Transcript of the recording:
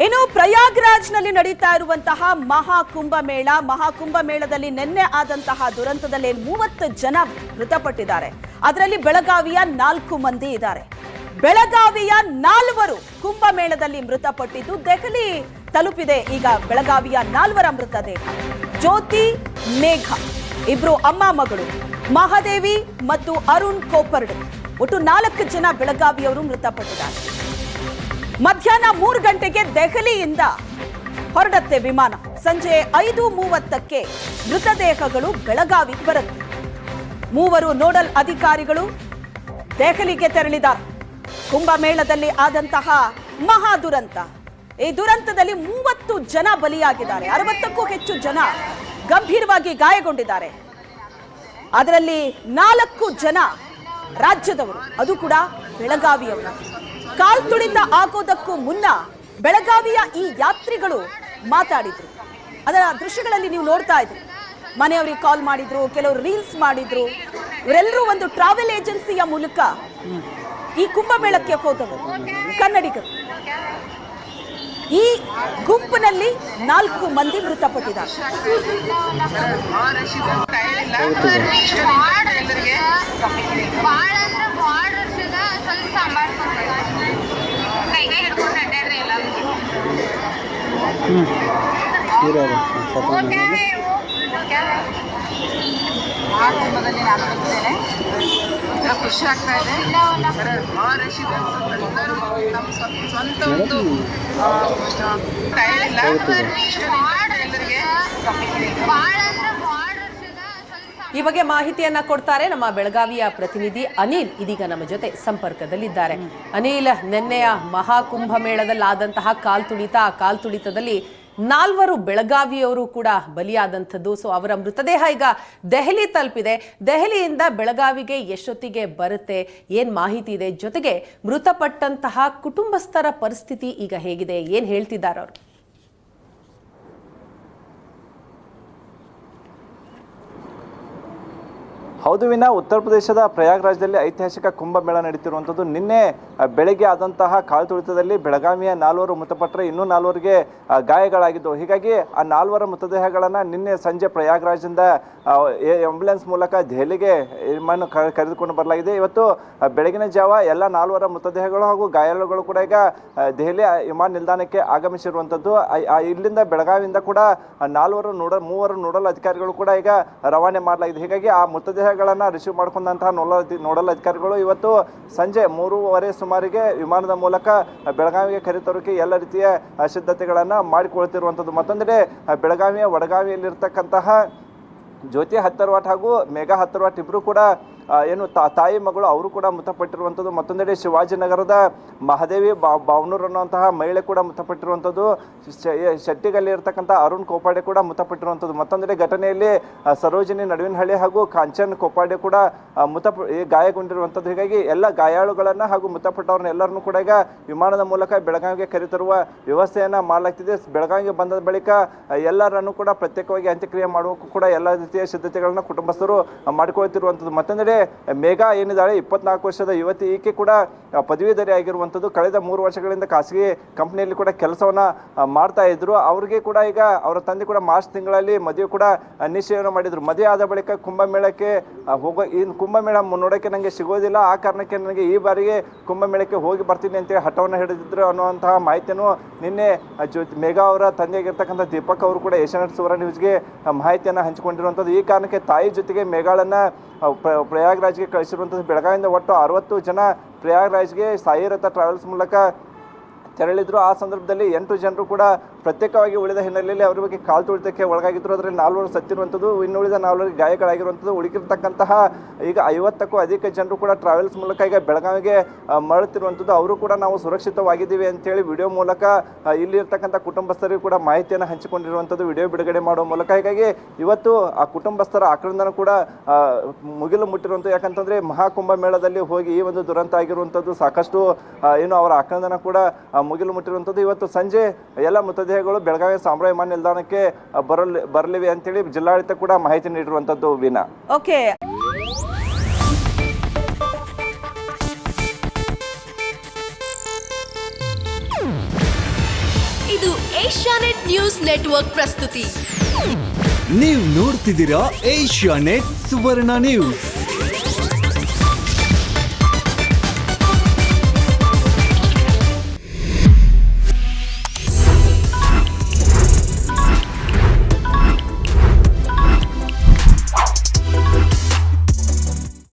ಇನ್ನು ಪ್ರಯಾಗ್ರಾಜ್ನಲ್ಲಿ ನಡೀತಾ ಇರುವಂತಹ ಮಹಾಕುಂಭಮೇಳದಲ್ಲಿ ನಿನ್ನೆ ಆದಂತಹ ದುರಂತದಲ್ಲಿ 30 ಜನ ಮೃತಪಟ್ಟಿದ್ದಾರೆ. ಅದರಲ್ಲಿ ಬೆಳಗಾವಿಯ 4 ಮಂದಿ ಇದ್ದಾರೆ. ಬೆಳಗಾವಿಯ 4 ಕುಂಭಮೇಳದಲ್ಲಿ ಮೃತಪಟ್ಟಿದ್ದು ದೆಹಲಿ ತಲುಪಿದೆ. ಈಗ ಬೆಳಗಾವಿಯ 4 ಮೃತದೇಹ. ಜ್ಯೋತಿ, ಮೇಘ ಇಬ್ರು ಅಮ್ಮ ಮಗಳು, ಮಹಾದೇವಿ ಮತ್ತು ಅರುಣ್ ಕೋಪರ್ಡೆ ಒಟ್ಟು 4 ಜನ ಬೆಳಗಾವಿಯವರು ಮೃತಪಟ್ಟಿದ್ದಾರೆ. ಮಧ್ಯಾಹ್ನ 3 ಗಂಟೆಗೆ ದೆಹಲಿಯಿಂದ ಹೊರಡುತ್ತೆ ವಿಮಾನ. ಸಂಜೆ 5:30ಕ್ಕೆ ಮೃತದೇಹಗಳು ಬೆಳಗಾವಿಗೆ ಬರುತ್ತೆ. 3 ನೋಡಲ್ ಅಧಿಕಾರಿಗಳು ದೆಹಲಿಗೆ ತೆರಳಿದ್ದಾರೆ. ಕುಂಭಮೇಳದಲ್ಲಿ ಆದಂತಹ ಮಹಾ ದುರಂತ. ಈ ದುರಂತದಲ್ಲಿ 30 ಜನ ಬಲಿಯಾಗಿದ್ದಾರೆ. 60ಕ್ಕೂ ಹೆಚ್ಚು ಜನ ಗಂಭೀರವಾಗಿ ಗಾಯಗೊಂಡಿದ್ದಾರೆ. ಅದರಲ್ಲಿ 4 ಜನ ರಾಜ್ಯದವರು, ಅದು ಕೂಡ ಬೆಳಗಾವಿಯವರು. ಕಾಲ್ತುಳಿತ ಆಗೋದಕ್ಕೂ ಮುನ್ನ ಬೆಳಗಾವಿಯ ಈ ಯಾತ್ರಿಗಳು ಮಾತಾಡಿದ್ರು. ಅದರ ದೃಶ್ಯಗಳಲ್ಲಿ ನೀವು ನೋಡ್ತಾ ಇದ್ರಿ. ಮನೆಯವರಿಗೆ ಕಾಲ್ ಮಾಡಿದ್ರು, ಕೆಲವರು ರೀಲ್ಸ್ ಮಾಡಿದ್ರು. ಇವರೆಲ್ಲರೂ ಒಂದು ಟ್ರಾವೆಲ್ ಏಜೆನ್ಸಿಯ ಮೂಲಕ ಈ ಕುಂಭಮೇಳಕ್ಕೆ ಹೋದವರು ಕನ್ನಡಿಗರು. ಈ ಗುಂಪಿನಲ್ಲಿ 4 ಮಂದಿ ಮೃತಪಟ್ಟಿದ್ದಾರೆ. ಖುಷಿ ಆಗ್ತಾ ಇದೆ. ಸ್ವಂತ ಒಂದು ಈ ಬಗ್ಗೆ ಮಾಹಿತಿಯನ್ನ ಕೊಡ್ತಾರೆ ನಮ್ಮ ಬೆಳಗಾವಿಯ ಪ್ರತಿನಿಧಿ ಅನಿಲ್. ಇದೀಗ ನಮ್ಮ ಜೊತೆ ಸಂಪರ್ಕದಲ್ಲಿದ್ದಾರೆ. ಅನಿಲ್, ನಿನ್ನೆಯ ಮಹಾಕುಂಭಮೇಳದಲ್ಲಾದಂತಹ ಕಾಲ್ತುಳಿತ, ಆ ಕಾಲ್ತುಳಿತದಲ್ಲಿ 4 ಬೆಳಗಾವಿಯವರು ಕೂಡ ಬಲಿಯಾದಂಥದ್ದು. ಸೊ ಅವರ ಮೃತದೇಹ ಈಗ ದೆಹಲಿ ತಲುಪಿದೆ. ದೆಹಲಿಯಿಂದ ಬೆಳಗಾವಿಗೆ ಎಷ್ಟೊತ್ತಿಗೆ ಬರುತ್ತೆ, ಏನ್ ಮಾಹಿತಿ ಇದೆ? ಜೊತೆಗೆ ಮೃತಪಟ್ಟಂತಹ ಕುಟುಂಬಸ್ಥರ ಪರಿಸ್ಥಿತಿ ಈಗ ಹೇಗಿದೆ, ಏನ್ ಹೇಳ್ತಿದ್ದಾರೆ ಅವರು? ಹೌದು ವಿನಾ, ಉತ್ತರ ಪ್ರದೇಶದ ಪ್ರಯಾಗ್ರಾಜ್ದಲ್ಲಿ ಐತಿಹಾಸಿಕ ಕುಂಭಮೇಳ ನಡೀತಿರುವಂಥದ್ದು. ನಿನ್ನೆ ಬೆಳಗ್ಗೆ ಆದಂತಹ ಕಾಲ್ತುಳಿತದಲ್ಲಿ ಬೆಳಗಾವಿಯ 4 ಮೃತಪಟ್ಟರೆ ಇನ್ನೂ 4ರಿಗೆ ಗಾಯಗಳಾಗಿದ್ದವು. ಹೀಗಾಗಿ ಆ 4 ಮೃತದೇಹಗಳನ್ನು ನಿನ್ನೆ ಸಂಜೆ ಪ್ರಯಾಗ್ರಾಜ್ನಿಂದ ಆಂಬ್ಯುಲೆನ್ಸ್ ಮೂಲಕ ದೆಹಲಿಗೆ ವಿಮಾನ ಕರೆದುಕೊಂಡು ಬರಲಾಗಿದೆ. ಇವತ್ತು ಬೆಳಗಿನ ಜಾವ ಎಲ್ಲ 4 ಮೃತದೇಹಗಳು ಹಾಗೂ ಗಾಯಾಳುಗಳು ಕೂಡ ಈಗ ದೆಹಲಿ ವಿಮಾನ ನಿಲ್ದಾಣಕ್ಕೆ ಆಗಮಿಸಿರುವಂಥದ್ದು. ಇಲ್ಲಿಂದ ಬೆಳಗಾವಿಯಿಂದ ಕೂಡ 3 ನೋಡಲ್ ಅಧಿಕಾರಿಗಳು ಕೂಡ ಈಗ ರವಾನೆ ಮಾಡಲಾಗಿದೆ. ಹೀಗಾಗಿ ಆ ಮೃತದೇಹಗಳನ್ನು ರಿಸೀವ್ ಮಾಡ್ಕೊಂಡಂತಹ ನೋಡಲ್ ಅಧಿಕಾರಿಗಳು ಇವತ್ತು ಸಂಜೆ 3:30 ಸುಮಾರಿಗೆ ವಿಮಾನದ ಮೂಲಕ ಬೆಳಗಾವಿಗೆ ಕರೆತರೋಕೆ ಎಲ್ಲ ರೀತಿಯ ಸಿದ್ಧತೆಗಳನ್ನು ಮಾಡಿಕೊಳ್ತಿರುವಂಥದ್ದು. ಮತ್ತೊಂದೆಡೆ ಬೆಳಗಾವಿಯ ವಡಗಾವಿಯಲ್ಲಿರ್ತಕ್ಕಂತಹ ಜ್ಯೋತಿ ಹತ್ತರ್ವಾಟ್ ಹಾಗೂ ಮೇಘಾ ಹತ್ತರ್ವಾಟ್ ಇಬ್ಬರು ಕೂಡ ಏನು ತಾಯಿ ಮಗಳು ಅವರು ಕೂಡ ಮೃತಪಟ್ಟಿರುವಂಥದ್ದು. ಮತ್ತೊಂದೆಡೆ ಶಿವಾಜಿನಗರದ ಮಹಾದೇವಿ ಬಾವನೂರ್ ಅನ್ನುವಂತಹ ಮಹಿಳೆ ಕೂಡ ಮೃತಪಟ್ಟಿರುವಂಥದ್ದು. ಶೆಟ್ಟಿಗಲ್ಲಿ ಇರ್ತಕ್ಕಂಥ ಅರುಣ್ ಕೋಪಾಡೆ ಕೂಡ ಮೃತಪಟ್ಟಿರುವಂಥದ್ದು. ಮತ್ತೊಂದೆಡೆ ಘಟನೆಯಲ್ಲಿ ಸರೋಜಿನಿ ನಡುವಿನಹಳ್ಳಿ ಹಾಗೂ ಕಾಂಚನ್ ಕೋಪಾಡೆ ಕೂಡ ಗಾಯಗೊಂಡಿರುವಂಥದ್ದು. ಹೀಗಾಗಿ ಎಲ್ಲ ಗಾಯಾಳುಗಳನ್ನು ಹಾಗೂ ಮೃತಪಟ್ಟವ್ರನ್ನ ಎಲ್ಲರನ್ನೂ ಕೂಡ ಈಗ ವಿಮಾನದ ಮೂಲಕ ಬೆಳಗಾವಿಗೆ ಕರೆತರುವ ವ್ಯವಸ್ಥೆಯನ್ನು ಮಾಡಲಾಗ್ತಿದೆ. ಬೆಳಗಾವಿಗೆ ಬಂದ ಬಳಿಕ ಎಲ್ಲರನ್ನೂ ಕೂಡ ಪ್ರತ್ಯೇಕವಾಗಿ ಅಂತ್ಯಕ್ರಿಯೆ ಮಾಡುವಕ್ಕೂ ಕೂಡ ಎಲ್ಲ ರೀತಿಯ ಸಿದ್ಧತೆಗಳನ್ನು ಕುಟುಂಬಸ್ಥರು ಮಾಡಿಕೊಳ್ತಿರುವಂಥದ್ದು. ಮತ್ತೊಂದೆಡೆ ಮೇಘಾ ಏನಿದ್ದಾಳೆ, 24 ವರ್ಷದ ಯುವತಿ, ಈಕೆ ಕೂಡ ಪದವೀಧರಿ ಆಗಿರುವಂಥದ್ದು. ಕಳೆದ 3 ವರ್ಷಗಳಿಂದ ಖಾಸಗಿ ಕಂಪ್ನಿಯಲ್ಲಿ ಕೂಡ ಕೆಲಸವನ್ನ ಮಾಡ್ತಾ ಇದ್ರು. ಅವ್ರಿಗೆ ಕೂಡ ಈಗ ಅವರ ತಂದೆ ಕೂಡ ಮಾರ್ಚ್ ತಿಂಗಳಲ್ಲಿ ಮದುವೆ ಕೂಡ ನಿಶ್ಚಯವನ್ನು ಮಾಡಿದ್ರು. ಮದುವೆ ಆದ ಬಳಿಕ ಕುಂಭಮೇಳಕ್ಕೆ ಕುಂಭಮೇಳ ನೋಡೋಕ್ಕೆ ನನಗೆ ಸಿಗೋದಿಲ್ಲ, ಆ ಕಾರಣಕ್ಕೆ ನನಗೆ ಈ ಬಾರಿಗೆ ಕುಂಭಮೇಳಕ್ಕೆ ಹೋಗಿ ಬರ್ತೀನಿ ಅಂತೇಳಿ ಹಠವನ್ನು ಹಿಡಿದಿದ್ರು ಅನ್ನುವಂತಹ ಮಾಹಿತಿಯನ್ನು ನಿನ್ನೆ ಮೇಘಾ ಅವರ ತಂದೆಯಾಗಿರ್ತಕ್ಕಂಥ ದೀಪಕ್ ಅವರು ಕೂಡ ಏಷ್ಯಾನೆಟ್ ಸುವರ್ಣ ನ್ಯೂಸ್ಗೆ ಮಾಹಿತಿಯನ್ನು ಹಂಚಿಕೊಂಡಿರುವಂಥದ್ದು. ಈ ಕಾರಣಕ್ಕೆ ತಾಯಿ ಜೊತೆಗೆ ಮೇಘಾಳನ್ನ ಪ್ರಯಾಗ್ರಾಜ್ಗೆ ಕಳಿಸಿರುವಂಥದ್ದು. ಬೆಳಗಾವಿಯಿಂದ ಒಟ್ಟು 60 ಜನ ಪ್ರಯಾಗ್ರಾಜ್ಗೆ ಸಾಯಿರಥ ಟ್ರಾವೆಲ್ಸ್ ಮೂಲಕ ತೆರಳಿದ್ರು. ಆ ಸಂದರ್ಭದಲ್ಲಿ 8 ಜನರು ಕೂಡ ಪ್ರತ್ಯೇಕವಾಗಿ ಉಳಿದ ಹಿನ್ನೆಲೆಯಲ್ಲಿ ಅವರ ಬಗ್ಗೆ ಕಾಲ್ತುಳಿತಕ್ಕೆ ಒಳಗಾಗಿದ್ದರು. ಅದರಲ್ಲಿ 4 ಸತ್ತಿರುವಂಥದ್ದು, ಇನ್ನುಳಿದ 4 ಗಾಯಗಳಾಗಿರುವಂಥದ್ದು. ಉಳಿದಿರ್ತಕ್ಕಂತಹ ಈಗ 50ಕ್ಕೂ ಅಧಿಕ ಜನರು ಕೂಡ ಟ್ರಾವೆಲ್ಸ್ ಮೂಲಕ ಈಗ ಬೆಳಗಾವಿಗೆ ಮರಳುತ್ತಿರುವಂಥದ್ದು. ಅವರು ಕೂಡ ನಾವು ಸುರಕ್ಷಿತವಾಗಿದ್ದೀವಿ ಅಂತೇಳಿ ವಿಡಿಯೋ ಮೂಲಕ ಇಲ್ಲಿರ್ತಕ್ಕಂಥ ಕುಟುಂಬಸ್ಥರಿಗೂ ಕೂಡ ಮಾಹಿತಿಯನ್ನು ಹಂಚಿಕೊಂಡಿರುವಂಥದ್ದು ವಿಡಿಯೋ ಬಿಡುಗಡೆ ಮಾಡುವ ಮೂಲಕ. ಹೀಗಾಗಿ ಇವತ್ತು ಆ ಕುಟುಂಬಸ್ಥರ ಆಕ್ರಂದನ ಕೂಡ ಮುಗಿಲು ಮುಟ್ಟಿರುವಂಥದ್ದು. ಯಾಕಂತಂದರೆ ಮಹಾಕುಂಭಮೇಳದಲ್ಲಿ ಹೋಗಿ ಈ ಒಂದು ದುರಂತ ಆಗಿರುವಂಥದ್ದು ಸಾಕಷ್ಟು ಏನು ಅವರ ಆಕ್ರಂದನ ಕೂಡ ಮುಗಿಲು ಮುಟ್ಟಿರುವಂಥದ್ದು. ಇವತ್ತು ಸಂಜೆ ಎಲ್ಲ ಮೃತದೇಹಗಳು ಬೆಳಗಾವಿ ಸಾಂಬ್ರಾ ವಿಮಾನ ನಿಲ್ದಾಣಕ್ಕೆ ಬರಲಿವೆ ಅಂತೇಳಿ ಜಿಲ್ಲಾಡಳಿತ ಕೂಡ ಮಾಹಿತಿ ನೀಡಿರುವಂಥದ್ದು. ವೀಣಾ, ಓಕೆ. ಇದು ಏಷ್ಯಾನೆಟ್ ನ್ಯೂಸ್ ನೆಟ್ವರ್ಕ್ ಪ್ರಸ್ತುತಿ. ನೀವು ನೋಡ್ತಿದ್ದೀರಾ ಏಷ್ಯಾನೆಟ್ ಸುವರ್ಣ ನ್ಯೂಸ್.